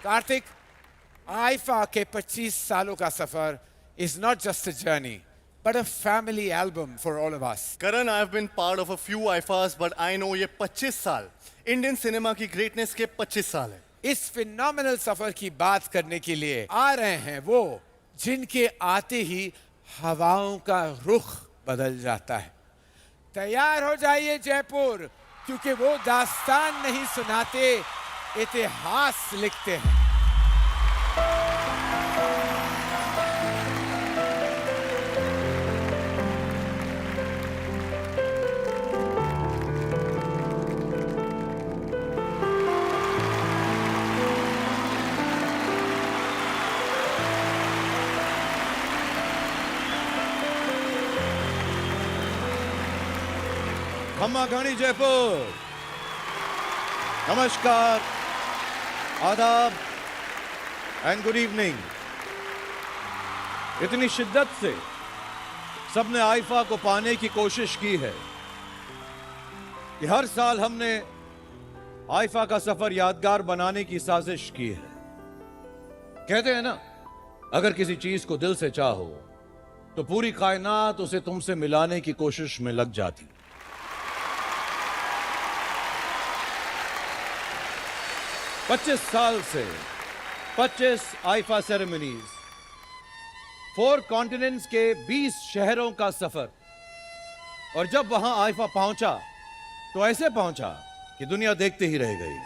Kartik, IIFA के 25 सालों का सफर is not just a journey, but a family album for all of us. Karan, I've been part of a few IFAs, but I know ये 25 साल Indian cinema की greatness के 25 साल है. इस फिनोमिनल सफर की बात करने के लिए आ रहे हैं वो जिनके आते ही हवाओं का रुख बदल जाता है. तैयार हो जाइए जयपुर, क्योंकि वो दास्तान नहीं सुनाते, इतिहास लिखते हैं. खम्मा घानी जयपुर. नमस्कार, आदाब एंड गुड इवनिंग. इतनी शिद्दत से सबने आईफा को पाने की कोशिश की है कि हर साल हमने आईफा का सफर यादगार बनाने की साजिश की है. कहते हैं ना, अगर किसी चीज को दिल से चाहो तो पूरी कायनात उसे तुमसे मिलाने की कोशिश में लग जाती. 25 साल से 25 आईफा सेरेमनीज, 4 कॉन्टिनेंट्स के 20 शहरों का सफर. और जब वहां आईफा पहुंचा तो ऐसे पहुंचा कि दुनिया देखते ही रह गई.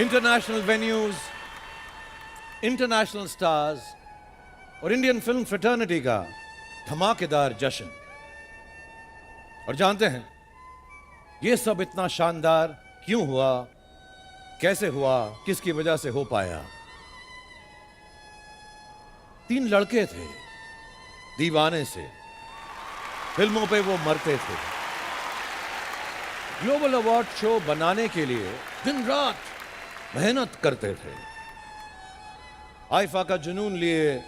इंटरनेशनल वेन्यूज, इंटरनेशनल स्टार्स और इंडियन फिल्म फ्रेटर्निटी का धमाकेदार जश्न. और जानते हैं ये सब इतना शानदार क्यों हुआ, कैसे हुआ, किसकी वजह से हो पाया? 3 लड़के थे दीवाने से, फिल्मों पे वो मरते थे. ग्लोबल अवार्ड शो बनाने के लिए दिन रात मेहनत करते थे. आईफा का जुनून लिए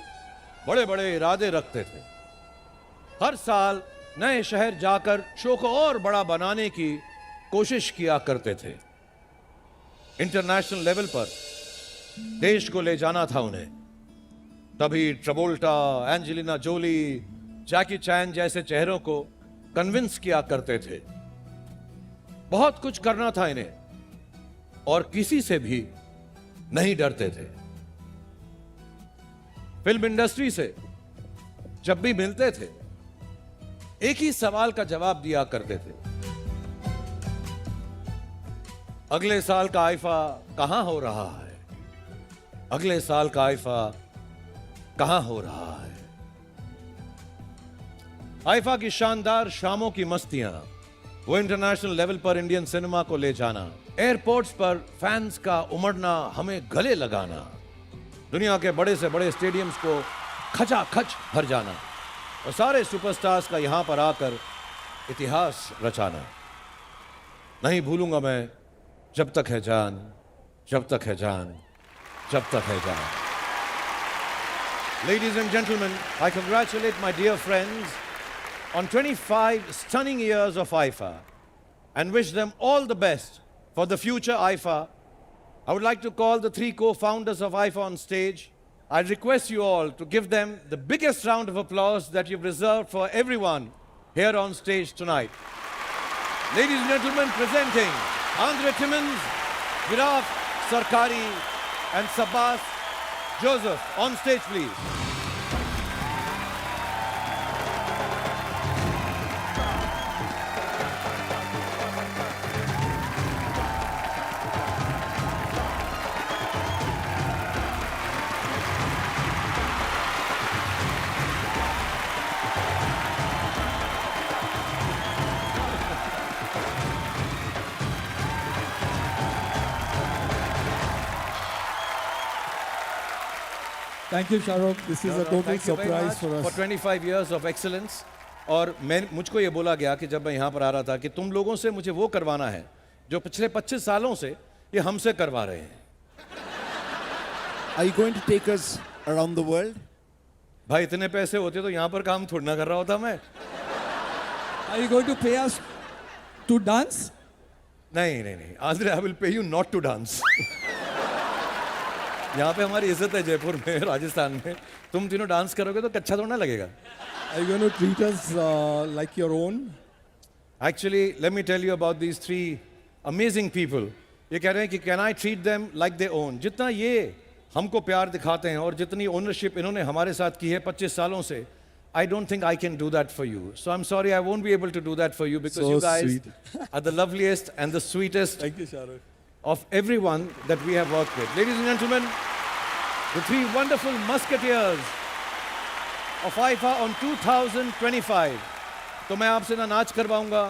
बड़े बड़े इरादे रखते थे. हर साल नए शहर जाकर शो को और बड़ा बनाने की कोशिश किया करते थे. इंटरनेशनल लेवल पर देश को ले जाना था उन्हें. तभी ट्रेवोल्टा, एंजेलिना जोली, जैकी चैन जैसे चेहरों को कन्विंस किया करते थे. बहुत कुछ करना था इन्हें और किसी से भी नहीं डरते थे. फिल्म इंडस्ट्री से जब भी मिलते थे एक ही सवाल का जवाब दिया करते थे: अगले साल का आईफा कहां हो रहा है? अगले साल का आईफा कहां हो रहा है? आईफा की शानदार शामों की मस्तियां, वो इंटरनेशनल लेवल पर इंडियन सिनेमा को ले जाना, एयरपोर्ट्स पर फैंस का उमड़ना, हमें गले लगाना, दुनिया के बड़े से बड़े स्टेडियम्स को खचाखच भर जाना और सारे सुपरस्टार्स का यहां पर आकर इतिहास रचाना. नहीं भूलूंगा मैं जब तक है जान, जब तक है जान, जब तक है जान. Ladies and gentlemen, I congratulate my dear friends on 25 stunning years of IFA and wish them all the best for the future IFA. I would like to call the 3 co-founders of IFA on stage. I request you all to give them the biggest round of applause that you've reserved for everyone here on stage tonight. Ladies and gentlemen, presenting Andre Timmins, Viraf Sarkari and Sabas Joseph. On stage, please. Thank you, Shahrukh. This is a total Thank you very surprise much for us. for 25 years of excellence. और मुझको ये बोला गया कि जब मैं यहाँ पर आ रहा था कि तुम लोगों से मुझे वो करवाना है जो पिछले 25 सालों से ये हमसे करवा रहे हैं. Are you going to take us around the world? भाई इतने पैसे होते तो यहाँ पर काम थोड़ा ना कर रहा होता मैं। Are you going to pay us to dance? नहीं नहीं नहीं, Andre, I will pay you not to dance. यहाँ पे हमारी इज्जत है जयपुर में, राजस्थान में। तुम तीनों डांस करोगे तो अच्छा थोड़ा ना लगेगा। Are you going to treat us like your own? Actually, let me tell you about these three amazing people. ये कह रहे हैं कि can I treat them like they own? जितना ये हमको प्यार दिखाते हैं और जितनी ओनरशिप इन्होंने हमारे साथ की है 25 सालों से, I don't think I can do that for you. So I'm sorry, I won't be able to do that for you because So you guys sweet. are the loveliest and the sweetest Thank you, Shahrukh. of everyone that we have worked with. Ladies and gentlemen, the three wonderful musketeers of IFA on 2025. तो मैं आपसे ना नाच करवाऊंगा,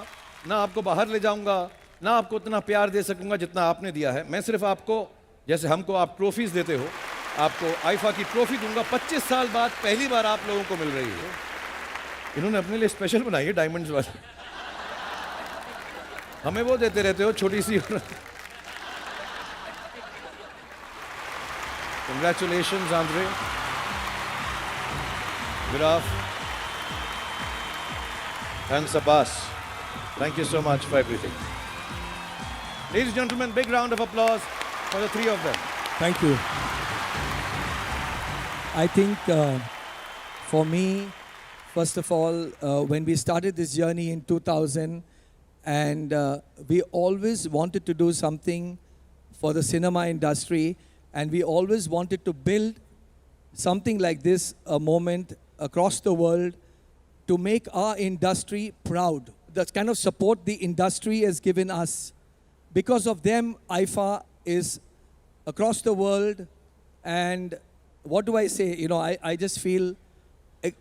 ना आपको बाहर ले जाऊंगा, ना आपको उतना प्यार दे सकूंगा जितना आपने दिया है। मैं सिर्फ आपको, जैसे हमको आप ट्रॉफीज देते हो, आपको आईफा की ट्रॉफी दूंगा। 25 साल बाद पहली बार आप लोगों को मिल रही है। इन्होंने अपने लिए स्पेशल बनाई है डायमंड्स वाली। हमें वो देते रहते हो छोटी सी। Congratulations, Andre. Viraf and Sabas. Thank you so much for everything. Ladies and gentlemen, big round of applause for the three of them. Thank you. I think for me, first of all, when we started this journey in 2000, and we always wanted to do something for the cinema industry, and we always wanted to build something like this, a moment across the world to make our industry proud. The kind of support the industry has given us. Because of them, IFA is across the world. And what do I say? You know, I just feel,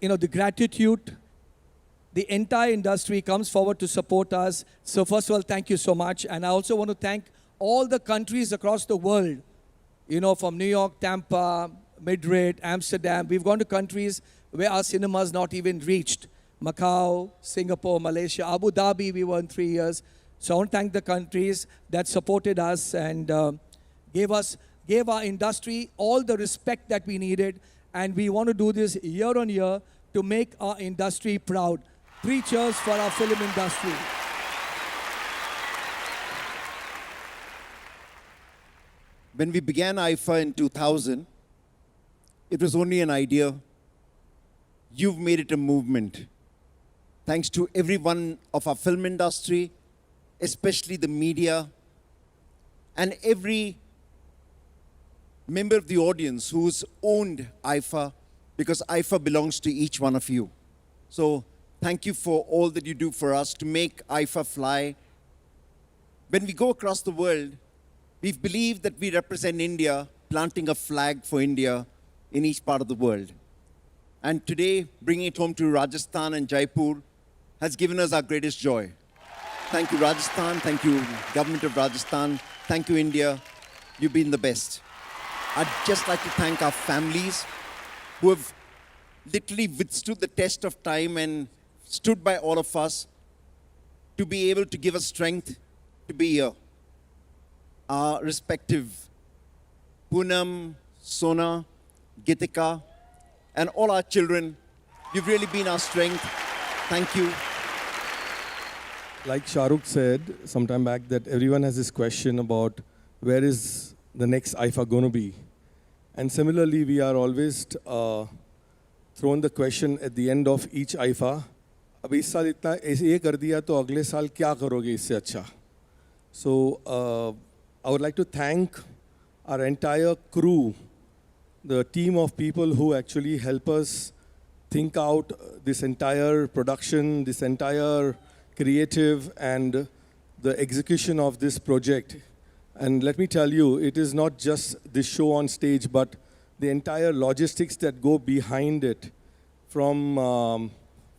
you know, the gratitude. The entire industry comes forward to support us. So first of all, thank you so much. And I also want to thank all the countries across the world, you know, from New York, Tampa, Madrid, Amsterdam. We've gone to countries where our cinema's not even reached. Macau, Singapore, Malaysia, Abu Dhabi, we were in 3 years. So I want to thank the countries that supported us and gave our industry all the respect that we needed. And we want to do this year on year to make our industry proud. 3 cheers for our film industry. When we began IFA in 2000, it was only an idea. You've made it a movement. Thanks to everyone of our film industry, especially the media, and every member of the audience who's owned IFA, because IFA belongs to each one of you. So thank you for all that you do for us to make IFA fly. When we go across the world, we've believed that we represent India, planting a flag for India in each part of the world. And today, bringing it home to Rajasthan and Jaipur has given us our greatest joy. Thank you, Rajasthan. Thank you, Government of Rajasthan. Thank you, India. You've been the best. I'd just like to thank our families who have literally withstood the test of time and stood by all of us to be able to give us strength to be here. Our respective Poonam, Sona, Gitika, and all our children, you've really been our strength. Thank you. Like Shahrukh said some time back that everyone has this question about where is the next IFA going to be. And similarly, we are always thrown the question at the end of each IFA, अब इस साल इतना ये कर दिया तो अगले साल क्या करोगे इससे अच्छा? So I would like to thank our entire crew, the team of people who actually help us think out this entire production, this entire creative and the execution of this project. And let me tell you, it is not just this show on stage, but the entire logistics that go behind it, from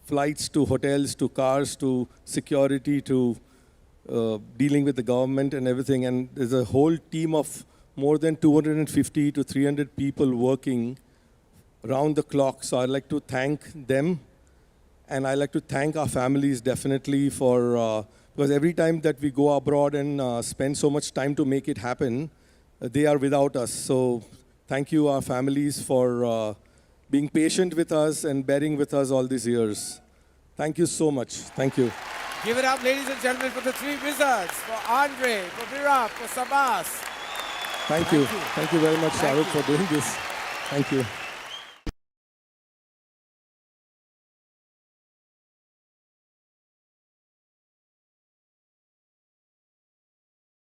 flights to hotels to cars to security to dealing with the government and everything. And there's a whole team of more than 250 to 300 people working around the clock. So I'd like to thank them. And I'd like to thank our families definitely for, because every time that we go abroad and spend so much time to make it happen, they are without us. So thank you, our families, for being patient with us and bearing with us all these years. Thank you so much. Thank you. Give it up, ladies and gentlemen, for the three wizards, for Andre, for Virab, for Sabas. Thank you. you. Thank you very much, Thank Shahrukh, you. for doing this. Thank you.